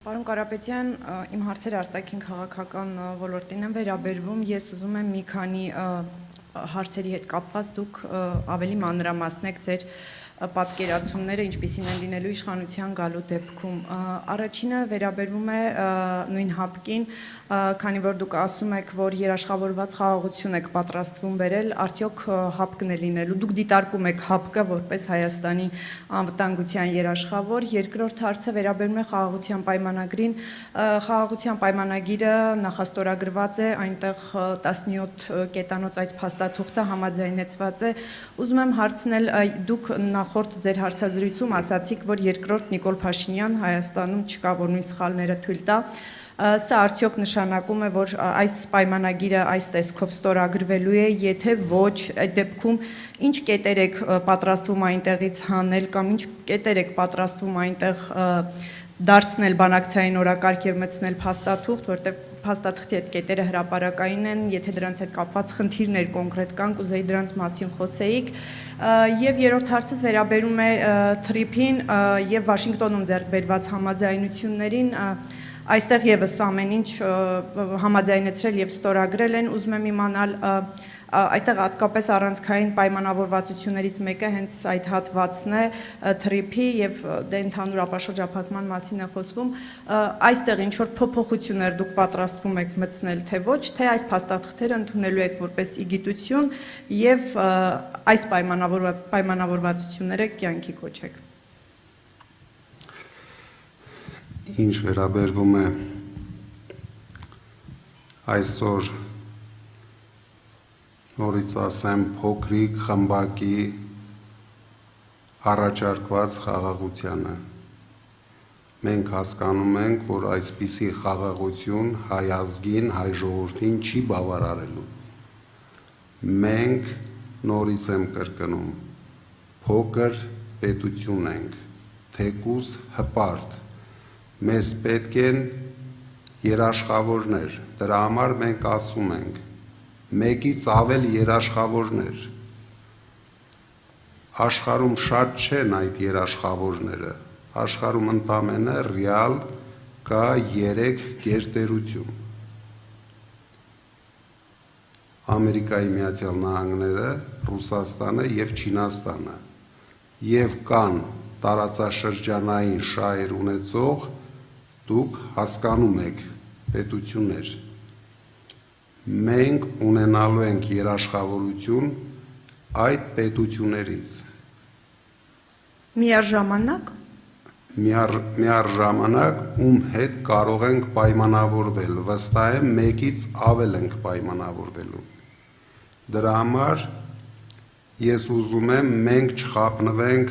Պարոն Կարապետյան, իմ հարցերը արտաքին քաղաքական ոլորտին են վերաբերվում, ես ուզում եմ մի քանի հարցերի հետ կապված դուք ավելի մանրամասնեք ձեր պատկերացումները, ինչպիսին են լինելու իշխանության գալու դեպքում։ Առաջինը վերաբերվում է նույն հապկին, քանի որ դուք ասում եք, որ երաշխավորված խաղաղություն եք պատրաստվում բերել, արդյոք հապկն է լինելու, դուք դիտարկում եք հապկը որպես Հայաստանի անվտանգության երաշխավոր։ Երկրորդ հարցը վերաբերում է խաղաղության պայմանագրին, խաղաղության պայմանագիրը նախաստորագրված է, այնտեղ 17 կետանոց այդ փաստաթուղթը համաձայնեցված է։ Ուզում եմ հարցնել, դուք նախորդ ձեր հարցազրույցում ասացիք, որ երկրորդ Նիկոլ Փաշինյան Հայաստանում չկա, որ նույն սխալները թույլ տա։ Սա արդյոք նշանակում է, որ այս պայմանագիրը այս տեսքով ստորագրվելու է, եթե ոչ, այդ դեպքում ինչ կետեր եք պատրաստվում այնտեղից հանել կամ ինչ կետեր եք պատրաստվում այնտեղ դարձնել բանակցային օրակարգ եւ մտցնել փաստաթուղթ, որտեղ փաստաթղթի այդ կետերը հրապարակային են, եթե դրանց հետ կապված խնդիրներ կոնկրետ կան, կուզեի դրանց մասին խոսեիք։ Եվ երրորդ հարցս վերաբերում է թրիփին եւ Վաշինգտոնում ձեռք բերված համաձայնություններին, այստեղ եւս ամեն ինչ համաձայնեցրել եւ ստորագրել են, ուզում եմ իմանալ այստեղ հատկապես առանցքային պայմանավորվածություններից մեկը հենց այդ հատվածն է թրիփի եւ դե ընդհանուր ապաշրջափակման մասին է խոսվում, այստեղ ինչ որ փոփոխություններ դուք պատրաստվում եք մտցնել, թե ոչ, թե այս փաստաթղթերը ընդունելու եք որպես իգիտություն եւ այս պայմանավորվածությունները կյանքի կոչեք։ Ինչ վերաբերվում է այսօր նորից ասեմ փոքրիկ խմբակի առաջարկված խաղաղությանը։ Մենք հասկանում ենք, որ այսպիսի խաղաղություն հայ ազգին, հայ ժողովրդին չի բավարարելու։ Մենք նորից եմ կրկնում, փոքր պետություն ենք, թեկուզ հպարտ, մեզ պետք են երաշխավորներ, դրա համար մենք ասում ենք, մեկից ավել երաշխավորներ, աշխարհում շատ չեն այդ երաշխավորները, աշխարհում ընդամենը ռեալ կա 3 գերտերություն, Ամերիկայի Միացյալ Նահանգները, Ռուսաստանը եւ Չինաստանը, եւ կան տարածաշրջանային շահեր ունեցող, դուք հասկանում եք պետություններ, մենք ունենալու ենք երաշխավորություն այդ պետություններից։ Միաժամանակ միառժամանակ ում հետ կարող ենք պայմանավորվել, վստահ եմ մեկից ավել ենք պայմանավորվելու։ Դրա համար ես ուզում եմ մենք չխաբնվենք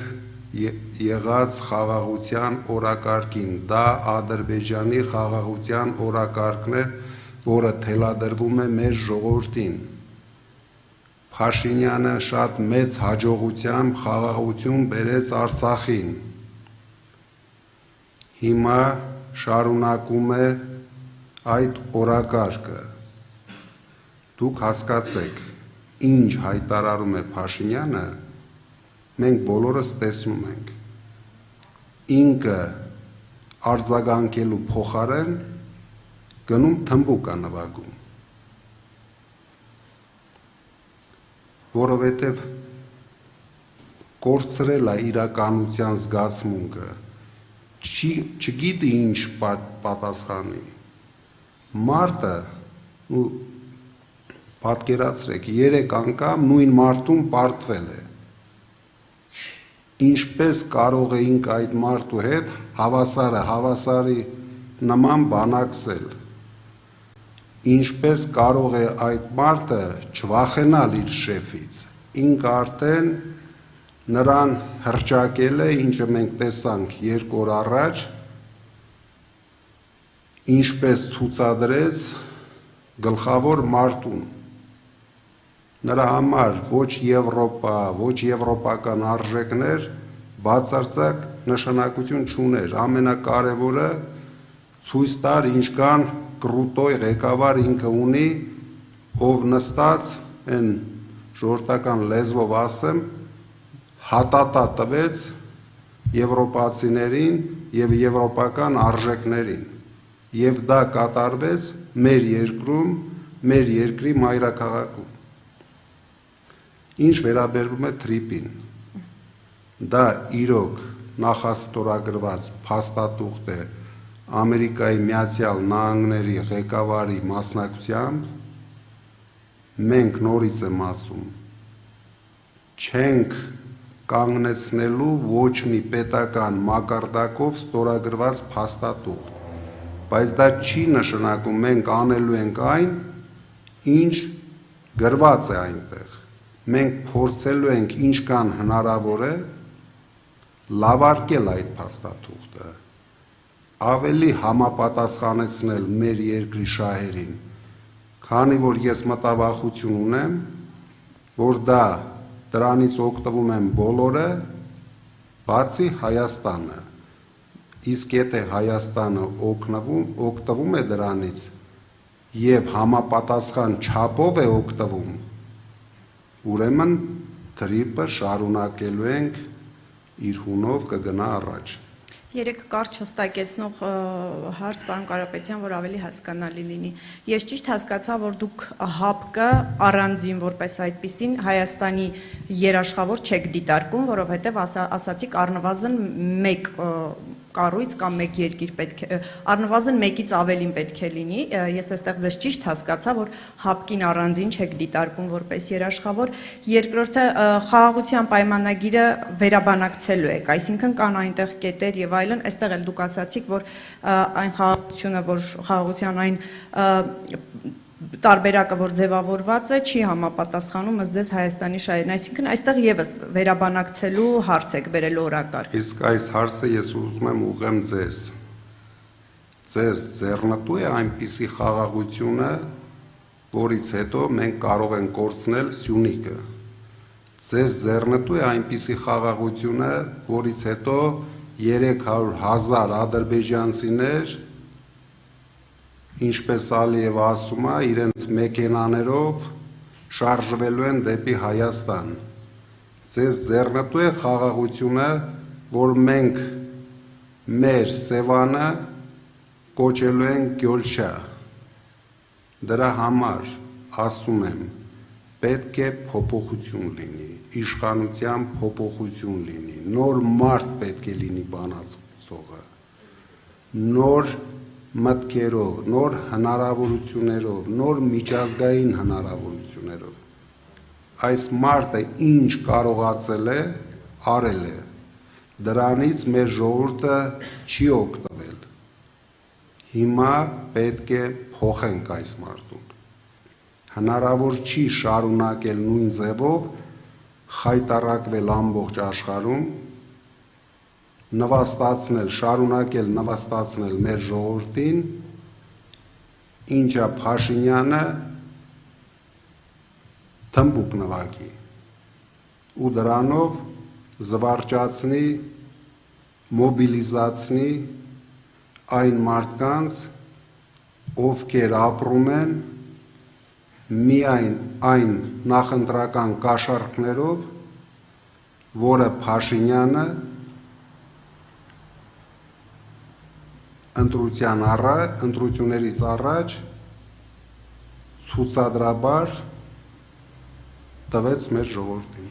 եղած խաղաղության օրակարգին, դա Ադրբեջանի խաղաղության օրակարգն է, որը թելադրվում է մեր ժողովրդին։ Փաշինյանը շատ մեծ հաջողությամբ խաղաղություն բերեց Արցախին։ Հիմա շարունակում է այդ օրակարգը։ Դուք հասկացեք, ինչ հայտարարում է Փաշինյանը, մենք բոլորս տեսնում ենք։ Ինքը արձագանքելու փոխարեն գնում թմբուկ է նվագում, որովհետև կորցրել է իրականության զգացմունքը, չգիտի ինչ պատասխանի։ Մարդը, պատկերացրեք, 3 անգամ նույն մարդուն պարտվել է։ Ինչպես կարող էինք այդ մարդու հետ հավասարի նման բանակցել։ Ինչպես կարող է այդ մարդը չվախենալ իր շեֆից։ Ինքը արդեն նրան հռչակել է, ինչը մենք տեսանք 2 օր առաջ, ինչպես ցուցադրեց գլխավոր մարդուն։ Նրա համար ոչ Եվրոպա, ոչ եվրոպական արժեքներ բացարձակ նշանակություն չուներ, ամենակարևորը ցույց տար ինչքան կրուտոյ ղեկավար ինքը ունի, ով նստած են ժողովրդական լեզվով ասեմ, հատատա տվեց եվրոպացիներին, եւ եվրոպական արժեքներին, եւ դա կատարվեց մեր երկրում, մեր երկրի մայրաքաղաքում։ Ինչ վերաբերվում է թրիպին, դա իրոք նախաստորագրված փաստաթուղթ է Ամերիկայի Միացյալ Նահանգների ղեկավարի մասնակցությամբ, մենք նորից եմ ասում, չենք կանգնեցնելու ոչ մի պետական մակարդակով ստորագրված փաստաթուղթ, բայց դա չի նշանակում մենք անելու ենք այն, ինչ գրված է այնտեղ։ Մենք փորձելու ենք ինչքան հնարավոր է լավարկել այդ փաստաթուղթը, ավելի համապատասխանեցնել մեր երկրի շահերին, քանի որ ես մտավախություն ունեմ, որ դրանից օգտվում են բոլորը, բացի Հայաստանը, իսկ եթե Հայաստանը օգտվում է դրանից եւ համապատասխան չափով է օգտվում, ուրեմն թրիպը շարունակելու ենք իր հունով կգնա առաջ։ Երեք կարճ հստակեցնող հարց, պարոն Կարապետյան, որ ավելի հասկանալի լինի։ Ես ճիշտ հասկացա, որ դուք ՀԱՊԿ-ը առանձին որպես այդպիսին Հայաստանի երաշխավոր չեք դիտարկում, որովհետև ասացիք առնվազն մեկ կառույց կամ մեկ երկիր պետք է, առնվազն մեկից ավելին պետք է լինի։ Ես այստեղ ձեզ ճիշտ հասկացա, որ ՀԱՊԿ-ին առանձին չեք դիտարկում որպես երաշխավոր։ Երկրորդը խաղաղության պայմանագիրը վերաբանակցելու եք, այսինքն կան այնտեղ կետեր եւ այլն, այստեղ էլ դուք ասացիք, որ այն խաղաղությունը, որ խաղաղության այն տարբերակը, որ ձևավորված է, չի համապատասխանում ըստ ձեզ Հայաստանի շահերին, այսինքն այստեղ եւս վերաբանակցելու հարց եք բերել օրակարգ։ Իսկ այս հարցը ես ուզում եմ ուղղեմ ձեզ։ Ձեզ ձեռնտու է այնպիսի խաղաղությունը, որից հետո մենք կարող ենք կորցնել Սյունիքը։ Ձեզ ձեռնտու է այնպիսի խաղաղությունը, որից հետո 300,000 ադրբեջանցիներ, ինչպես Ալիևը ասում է, իրենց մեքենաներով շարժվելու են դեպի Հայաստան։ Ձեզ ձեռնտու է խաղաղությունը, որ մենք մեր Սևանը կոչելու ենք Գյոլչա։ Դրա համար ասում եմ, պետք է փոփոխություն լինի, իշխանության փոփոխություն լինի, նոր մարդ պետք է լինի բանացողը, նոր մտքերով, նոր հնարավորություններով, նոր միջազգային հնարավորություններով։ Այս մարդը ինչ կարողացել է, արել է։ Դրանից մեր ժողովուրդը չի օգտվել։ Հիմա պետք է փոխենք այս մարդուն։ Հնարավոր չի շարունակել նույն ձևով խայտառակվել ամբողջ աշխարհում, շարունակել նվաստացնել մեր ժողովրդին, ինչա Փաշինյանը թմբուկ նվագի ու դրանով զվարճացնի, մոբիլիզացնի այն մարդկանց, ովքեր ապրում են միայն այն նախընտրական կաշառքներով, որը Փաշինյանը ընտրություններից առաջ ցուցադրաբար տվեց մեր ժողովրդին։